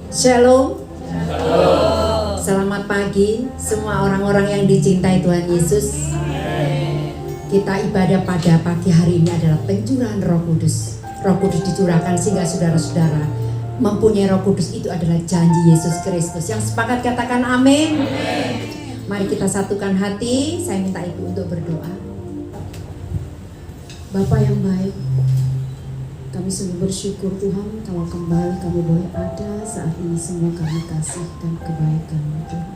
Shalom. Selamat pagi semua orang-orang yang dicintai Tuhan Yesus. Kita ibadah pada pagi hari ini adalah pencurahan Roh Kudus. Roh Kudus dicurahkan sehingga saudara-saudara mempunyai Roh Kudus, itu adalah janji Yesus Kristus. Yang sepakat katakan amin. Mari kita satukan hati. Saya minta Ibu untuk berdoa. Bapa yang baik, kami sungguh bersyukur Tuhan kalau kembali kami boleh ada saat ini, semua kami kasih dan kebaikan-Mu Tuhan.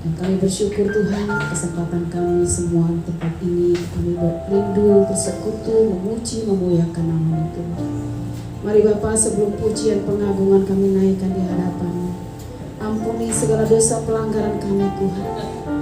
Dan kami bersyukur Tuhan kesempatan kami semua di tempat ini, kami berindu, bersekutu, memuji, memuliakan nama-Mu Tuhan. Mari Bapa, sebelum pujian pengagungan kami naikkan di hadapan-Mu, ampuni segala dosa pelanggaran kami Tuhan.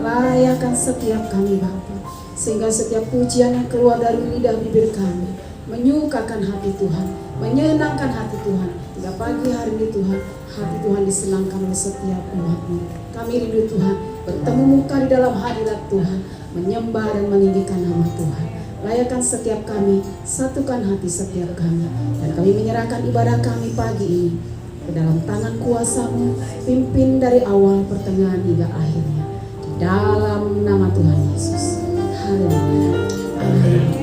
Layakan setiap kami Bapa, sehingga setiap pujian yang keluar dari lidah bibir kami menyukakan hati Tuhan, menyenangkan hati Tuhan. Hingga pagi hari ini Tuhan, hati Tuhan disenangkan oleh setiap umat-Mu. Kami rindu Tuhan bertemu muka di dalam hadirat Tuhan, menyembah dan meninggikan nama Tuhan. Layakan setiap kami, satukan hati setiap kami, dan kami menyerahkan ibadah kami pagi ini ke dalam tangan kuasa-Mu. Pimpin dari awal, pertengahan hingga akhirnya, di dalam nama Tuhan Yesus. Haleluya. Amin.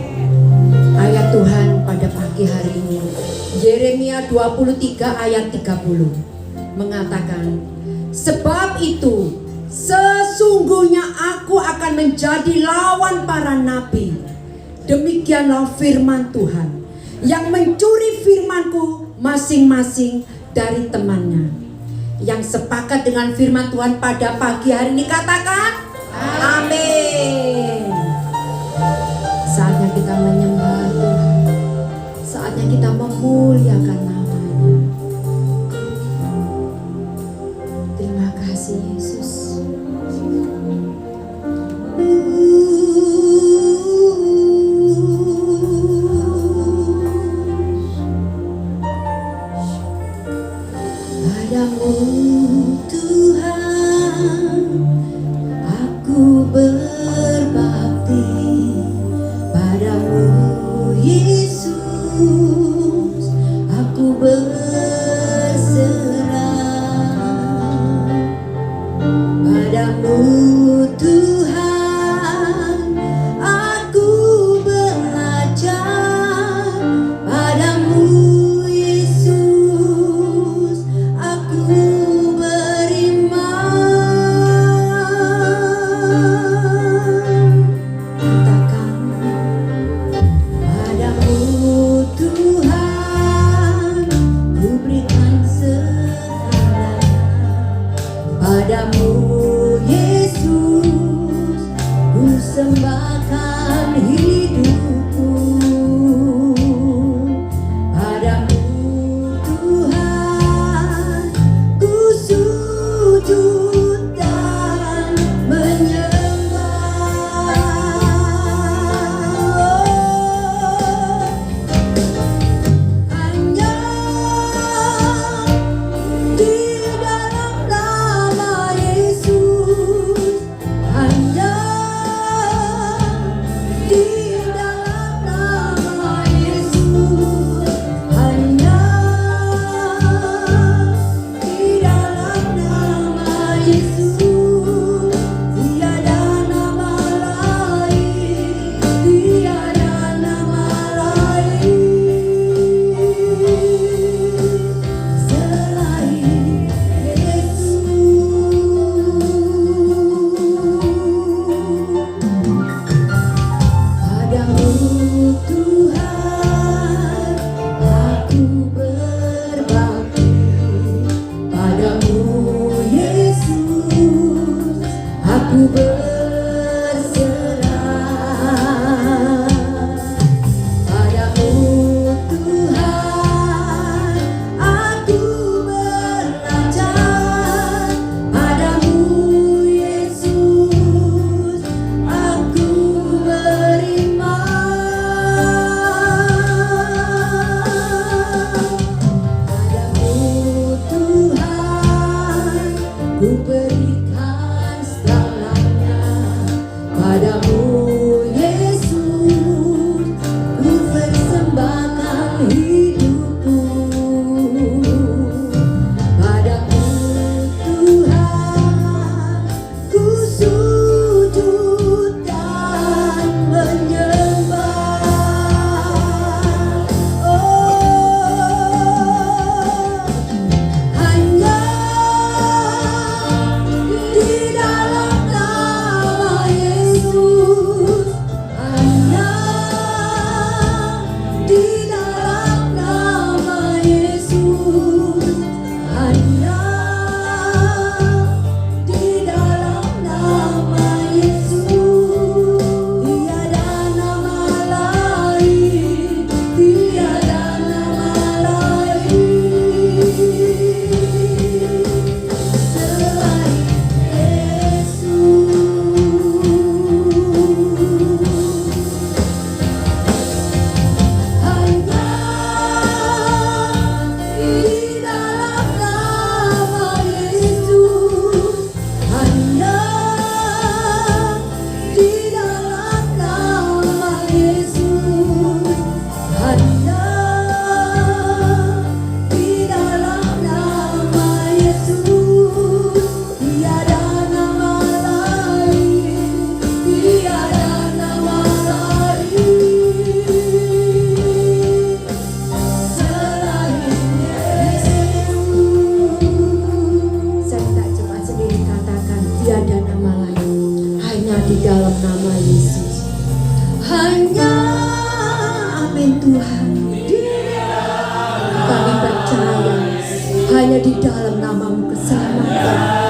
Ayat Tuhan pada pagi hari ini, Yeremia 23 ayat 30 mengatakan, sebab itu sesungguhnya aku akan menjadi lawan para nabi. Demikianlah firman Tuhan, yang mencuri firmanku masing-masing dari temannya. Yang sepakat dengan firman Tuhan pada pagi hari ini katakan amin. Saatnya kita menyembah Tuhan, saatnya kita memuliakan nama-Nya. Terima kasih Yesus. Padamu Tuhan aku berbakti, padamu Yesus aku berserah, padamu Tuhan aku belajar, padamu Yesus aku beriman. Katakan, padamu Tuhan ku hanya di dalam nama-Mu keselamatan.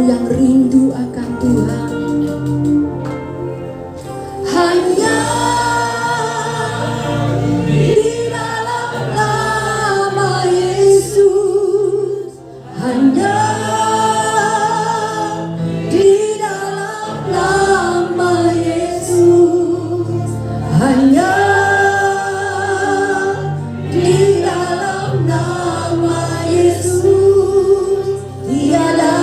Yang rindu akan Tuhan, hanya di dalam nama Yesus, hanya di dalam nama Yesus, hanya di dalam nama Yesus, tiada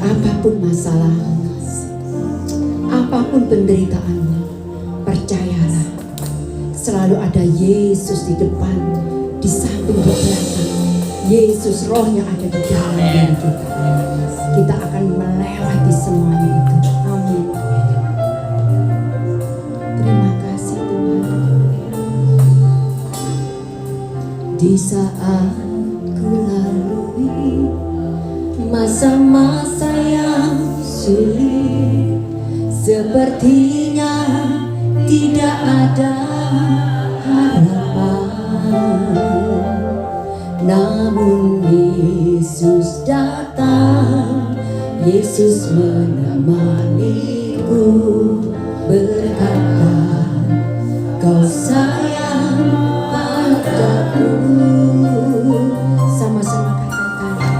apapun masalah, apapun penderitaanmu, percayalah, selalu ada Yesus di depan, di samping, di belakang. Yesus rohnya ada di dalam diri kita. Kita akan melewati semuanya itu. Amin. Terima kasih Tuhan. Di saat ku lalui masa-masa yang sulit, sepertinya tidak ada harapan, namun Yesus datang, Yesus menemaniku, berkata, kau sayang padaku. Sama-sama katakan,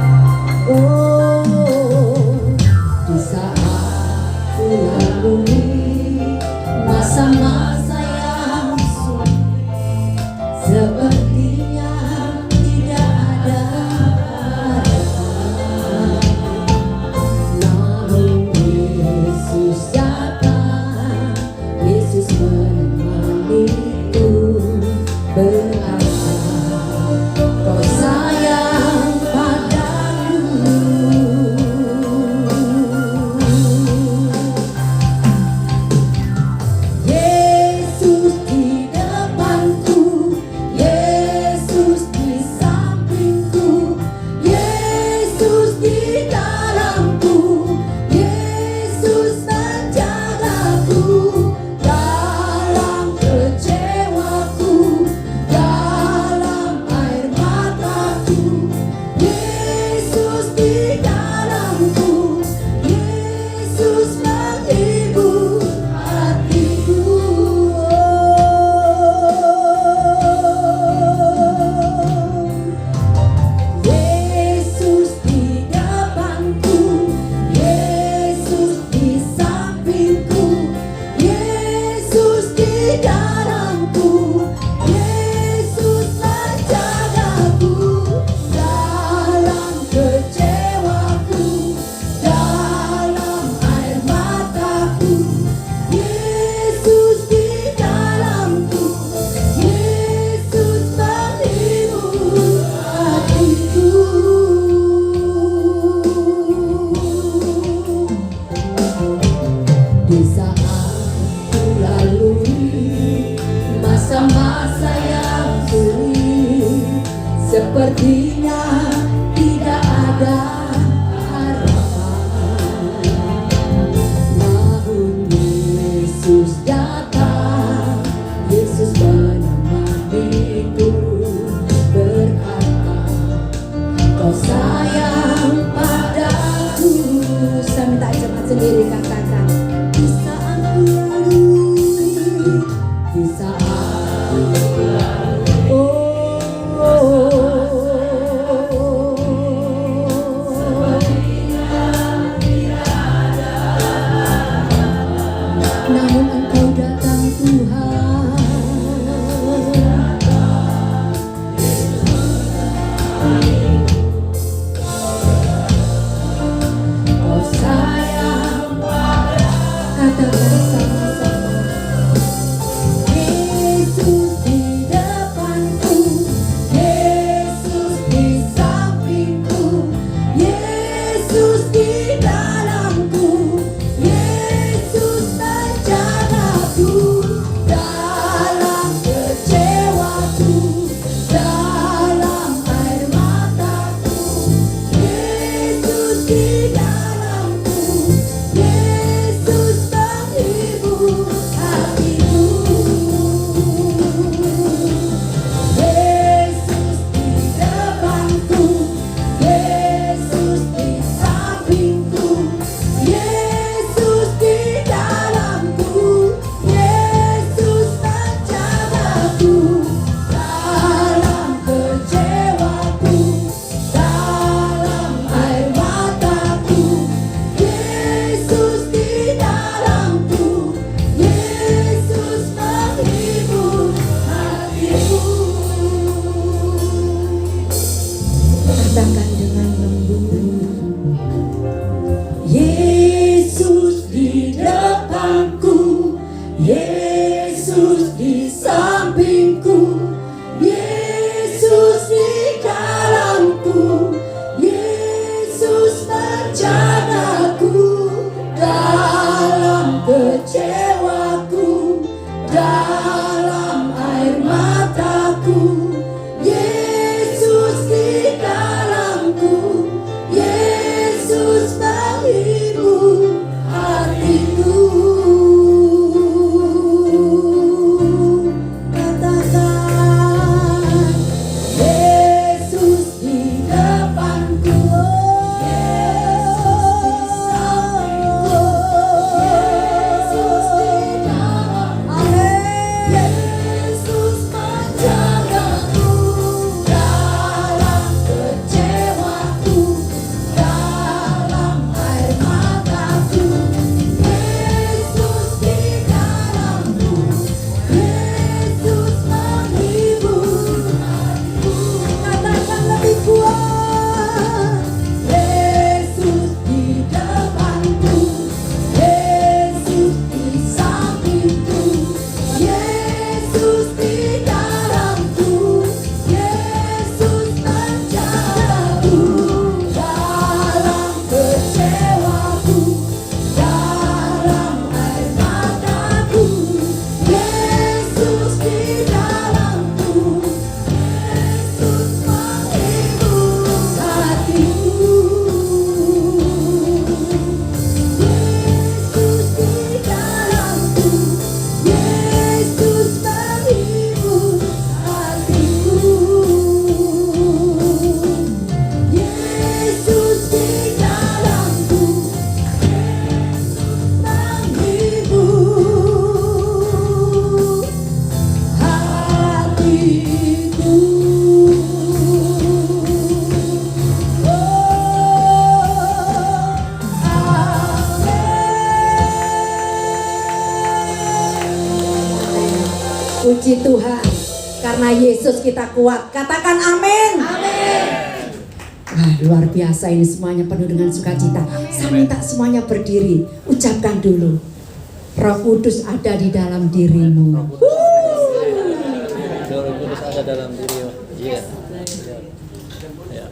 oh, di saat ku lalui masa-masa yang sulit, sepertinya tidak ada harapan, namun Yesus datang, Yesus sepertinya tidak ada harapan. Namun Yesus datang, Yesus menemaniku, berkata, kau sayang padaku. Saya minta jemaat sendiri katakan, di saat ku lalui, di saat ku namun Engkau datang Tuhan. Kau sayang katakan sama-sama, Yesus di depanku, Yesus di sampingku, Yesus di dalamku, Yesus menjagaku dalam kecewaku, dalam air mataku, Yesus di dalamku, Yesus menghibur hatiku. Yesus di depanku, Yesus di sampingku, Yesus di dalamku, Yesus menjagaku dalam kecewaku, dalam air mataku, Yesus di dalamku, Yesus menghibur hatiku. Katakan dengan lembut, Yesus di depanku, Yesus di sampingku, Yesus di dalamku, Yesus menjagaku dalam kecewaku, dalam air mataku, Yesus di dalamku, Yesus menghibur hatiku. Katakan, Yesus di depanku, Yesus di dalamku, Yesus menjagaku dalam kecewaku, dalam air mataku, Yesus di dalamku, Yesus menghibur hatiku. Katakan lebih kuat, Yesus di depanku, Yesus di sampingku, Yesus di dalamku, Yesus menjagaku dalam kecewaku, dalam air mataku, Yesus di dalamku, Yesus menghibur hatiku. Yesus di dalamku, Yesus menghibur hatiku. Yesus di dalamku, menghibur hatiku. Puji Tuhan, karena Yesus kita kuat. Katakan amin. Amin. Wah, luar biasa ini, semuanya penuh dengan sukacita. Saya minta semuanya berdiri, ucapkan dulu, Roh Kudus ada di dalam dirimu. Roh Kudus ada dalam diri. Iya. Ya.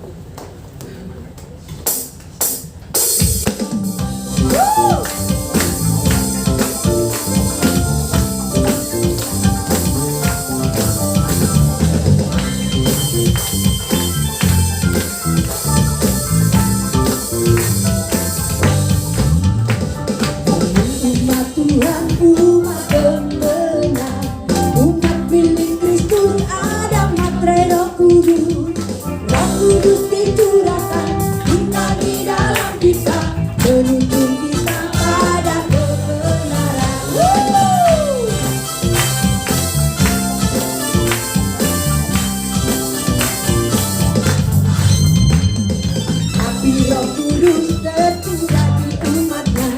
dicurahkan hingga di dalam kita, menuntun kita pada kebenaran. Api Roh Kudus tercurah di umatnya,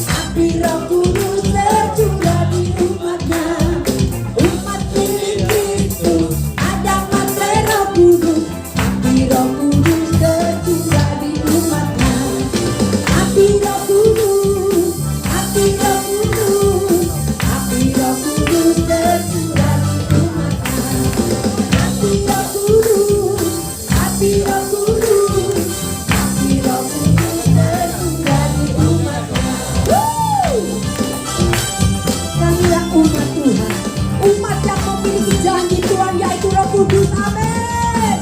api Roh Kudus tercurah di umatnya. Umat milik Kristus ada materai Roh Kudus, api Roh Kudus tercurah di umatnya. Api Roh Kudus, api Roh Kudus, api Roh Kudus tercurah di umatnya. Api Roh Kudus, api Roh Kudus, api Roh Kudus tercurah di umatnya. Kamilah umat Tuhan, umat yang memiliki janji Tuhan yaitu Roh Kudus. Amin.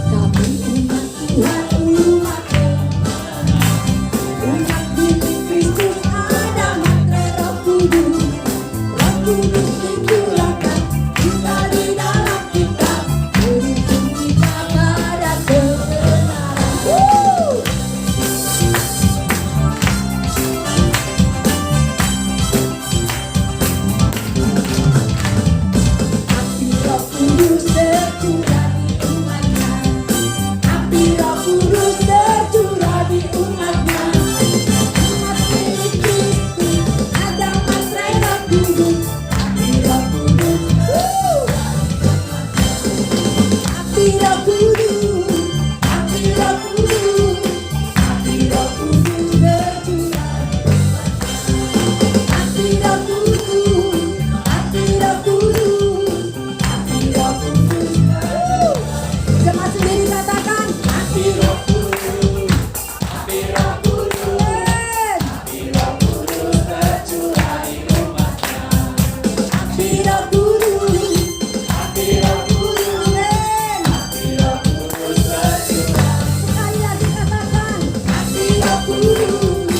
Kami umat Tuhan, umat milik Kristus ada materai Roh Kudus. Roh Kudus dicurahkan hingga di dalam kita, menuntun kita pada kebenaran. Api Roh Kudus tercurah di umatnya, api Roh Kudus tercurah di umatnya. Umat milik Kristus ada materai Roh Kudus, api Roh Kudus, api Roh Kudus, api Roh Kudus, api Roh Kudus tercurah di umatnya. Api Roh Kudus, api Roh Kudus, api Roh Kudus. Jemaat sendiri katakan, api Roh Kudus, api Roh Kudus, api Roh Kudus tercurah di umatnya. Api Roh Kudus, api Roh Kudus, api Roh Kudus tercurah. Sekali lagi katakan, api Roh Kudus,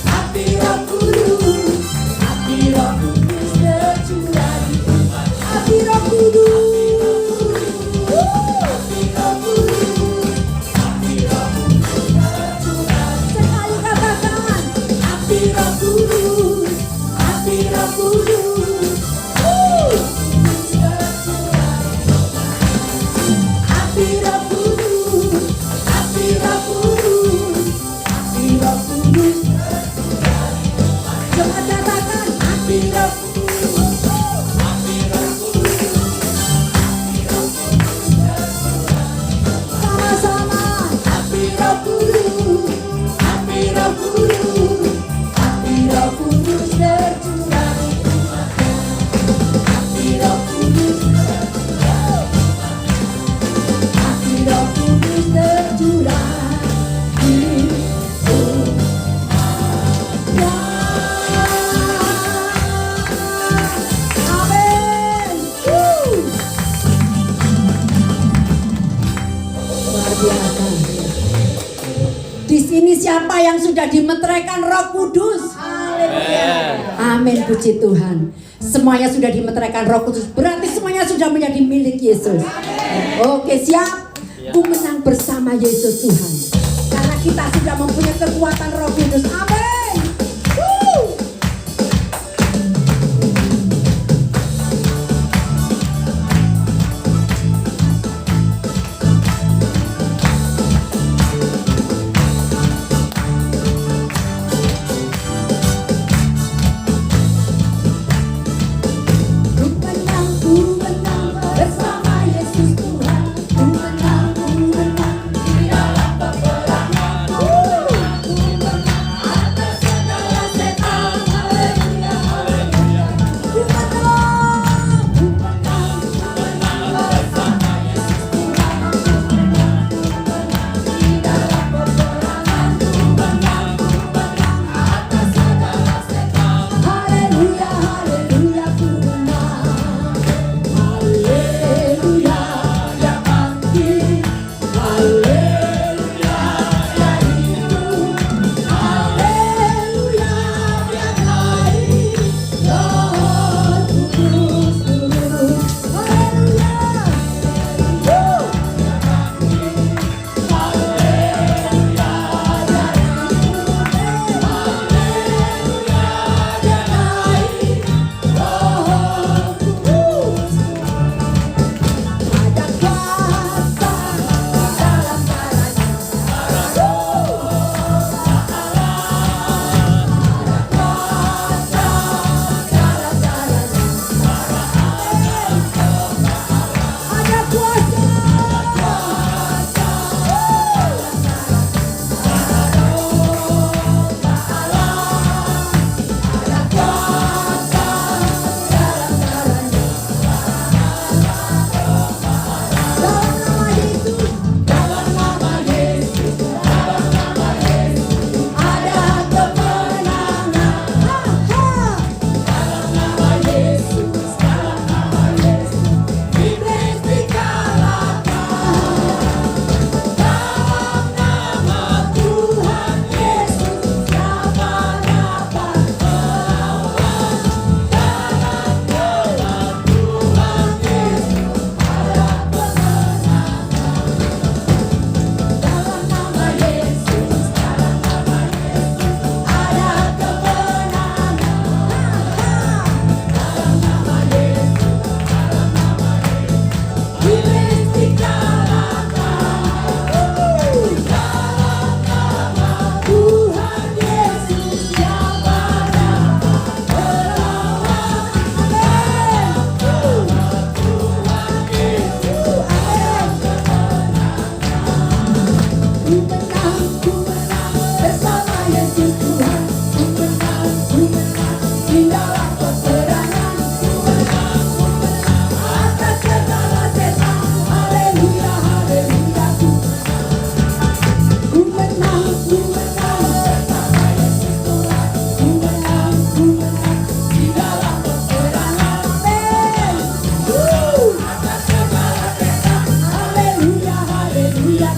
api Roh Kudus, api Roh Kudus tercurah di umatnya. Api Roh Kudus, api Roh Kudus, api Roh Kudus tercurah. Sekali katakan, api Roh Kudus, api Roh Kudus, tercurah. Api Roh Kudus, api Roh Kudus, api Roh Kudus tercurah. Jemaat katakan, api Roh Kudus, api Roh Kudus, api Roh Kudus tercurah. Sama-sama, api Roh Kudus, api Roh Kudus, api Roh Kudus tercurah di umatnya. Api Roh Kudus tercurah, api Roh Kudus tercurah di umatnya. Amin. Luar biasa. Di sini siapa yang sudah dimeteraikan Roh Kudus? Haleluya. Amin, puji Tuhan. Semuanya sudah dimeteraikan Roh Kudus. Berarti semuanya sudah menjadi milik Yesus. Oke, siap? Ku menang bersama Yesus Tuhan. Karena kita sudah mempunyai kekuatan Roh Kudus. Amin. Ku menang bersama Yesus Tuhan. Ku menang di dalam peperangan. Ku menang atas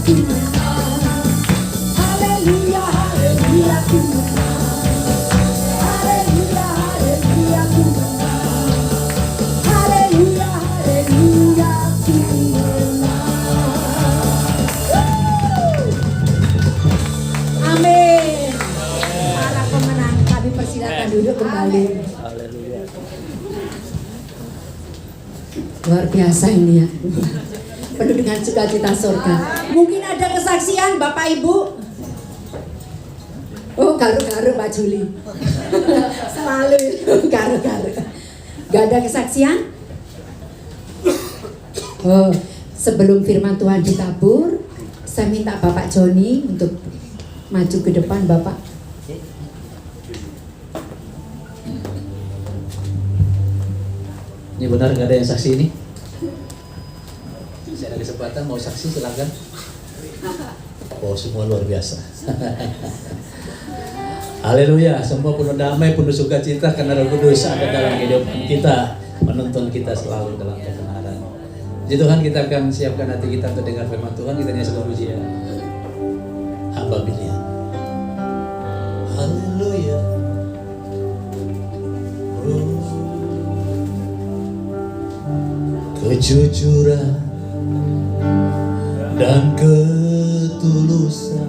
ku menang. Haleluya, haleluya ku menang. Haleluya, haleluya ku menang. Haleluya, haleluya ku menang. Amin. Para pemenang kami persilakan duduk kembali. Haleluya. Luar biasa ini ya. Penuh dengan sukacita surga. Mungkin ada kesaksian Bapak Ibu. Oh, garu-garu Pak Juli. Selalu garu-garu. Gak ada kesaksian? Oh, sebelum firman Tuhan ditabur, saya minta Bapak Joni untuk maju ke depan, Bapak. Ini benar nggak ada yang saksi ini? Saya ada kesempatan mau saksi silakan. Oh semua luar biasa. Haleluya, semua penuh damai, penuh sukacita karena Roh Kudus ada dalam kehidupan kita, menuntun kita selalu dalam kebenaran. Jadi Tuhan, kita akan siapkan hati kita untuk dengar firman Tuhan. Kita nyanyi seluruh pujian. Hamba pilihan. Haleluya. Kejujuran dan ketulusan,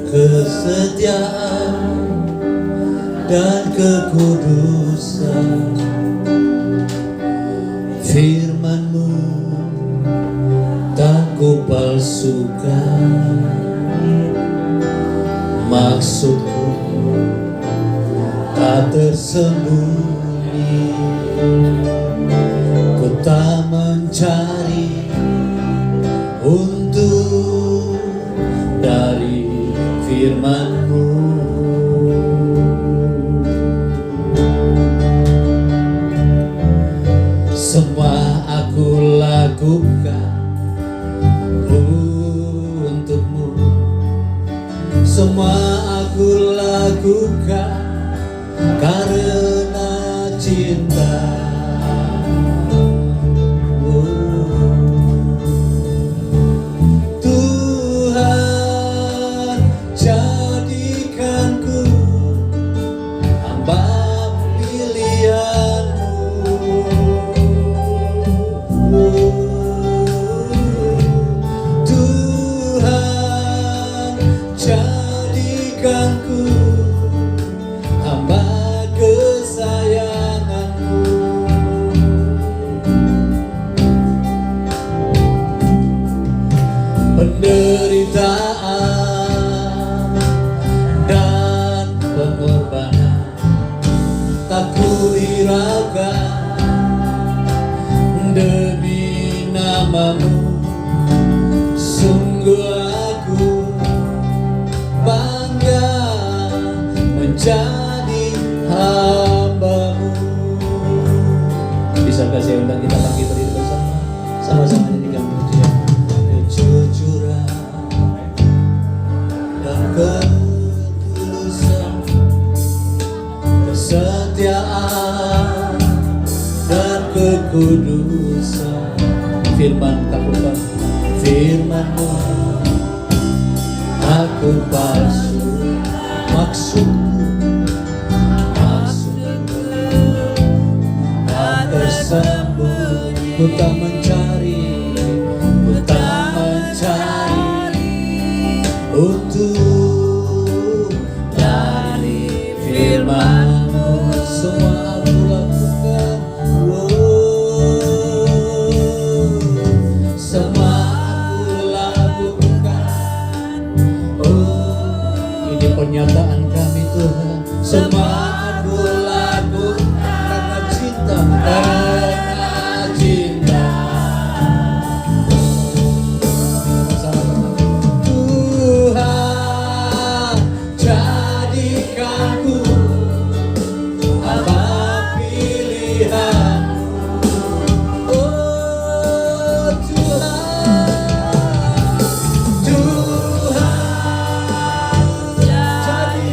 kesetiaan dan kekudusan, firman-Mu tak kupalsukan, maksudku tak tersembunyi. Ku tak mencari untuk dari firman-Mu. Semua aku lakukan untuk-Mu. Semua aku lakukan karena cinta. Tuhan, jadikanku hamba pilihan-Mu. Tuhan, jadikanku hamba kesayangan-Mu. Penderitaan dan pengorbanan tak kuhiraukan demi nama-Mu. Sungguh aku bangga menjadi hamba-Mu. Bisakah saya undang kita bangkit berdiri bersama? Sama-sama nyanyikan pujian. Kejujuran dan ketulusan, kesetiaan dan kekudusan, firman takutan, firman-Mu aku palsu, maksudku tak tersembunyi. Ku tak mencari untuk dari firman-Mu. Semua aku lakukan, semua aku lakukan. Ini pernyataan kami Tuhan. Semua aku lakukan karena cinta, karena cinta. Tuhan, jadikanku hamba pilihan-Mu. Oh Tuhan, Tuhan, jadikanku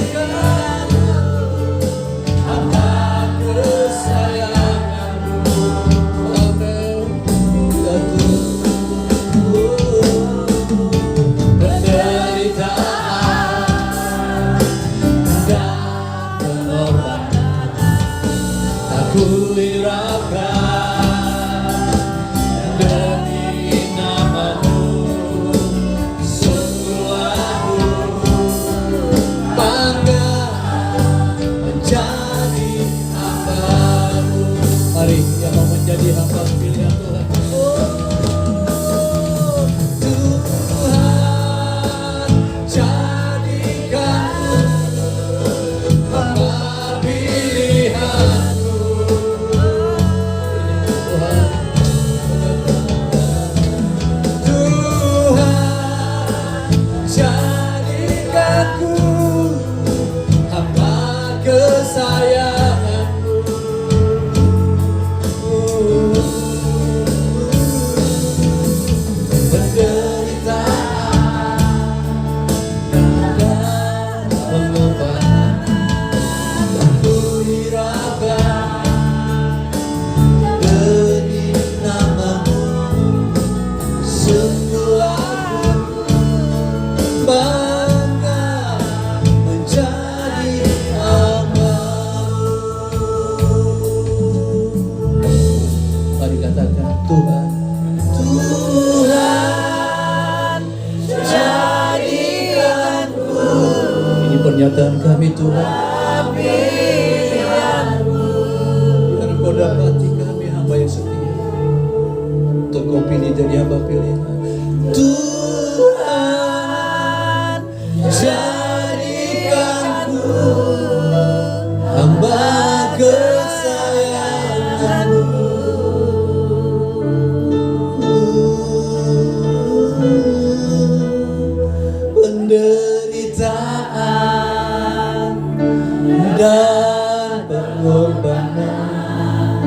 Tuhan. Biar Engkau dapati kami hamba yang setia, untuk Kau pilih jadi hamba pilihan. Tuhan, jadikanku hamba kesayangan-Mu. Penderitaan dan pengorbanan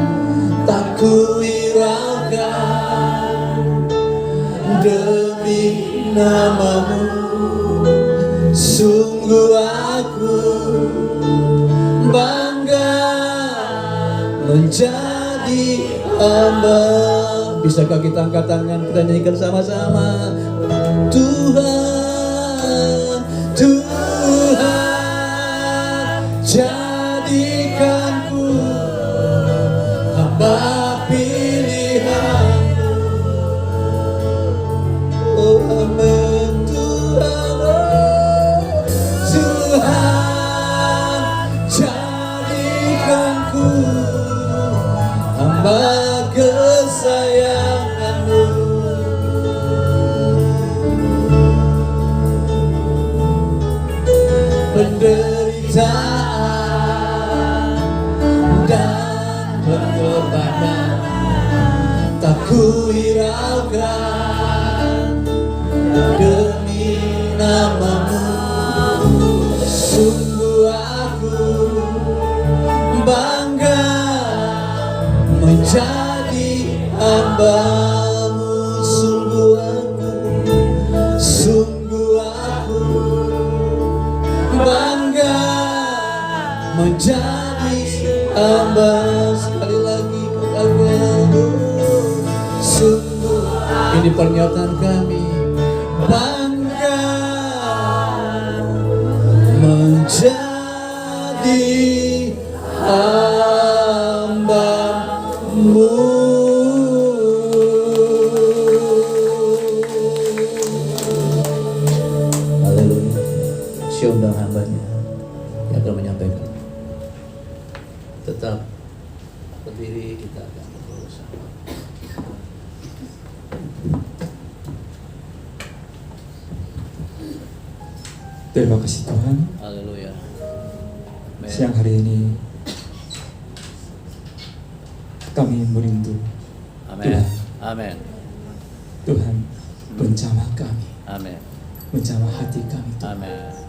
tak kuhiraukan demi nama-Mu. Sungguh aku bangga menjadi hamba. Bisakah kita angkat tangan, kita nyanyikan sama-sama? Tuhan, Tuhan, jadikanku hamba pilihan-Mu. Oh amin. Tuhan, oh, Tuhan, jadikanku hamba kesayangan-Mu. Penderitaan dan pengorbanan tak kuhiraukan demi nama-Mu. Sungguh aku bangga menjadi hamba-Mu. Sungguh aku bangga menjadi hamba. Sekali lagi katakan, sungguh ini pernyataan kami, bangga menjadi hamba-Mu. Haleluya. Undang hambanya yang akan menyampaikan. Tetap berdiri, kita akan bersama. Terima kasih Tuhan. Haleluya. Siang hari ini kami merindu Amin. Tuhan. Amin. Tuhan menjamah kami, Amin. menjamah hati kami Tuhan. Amin.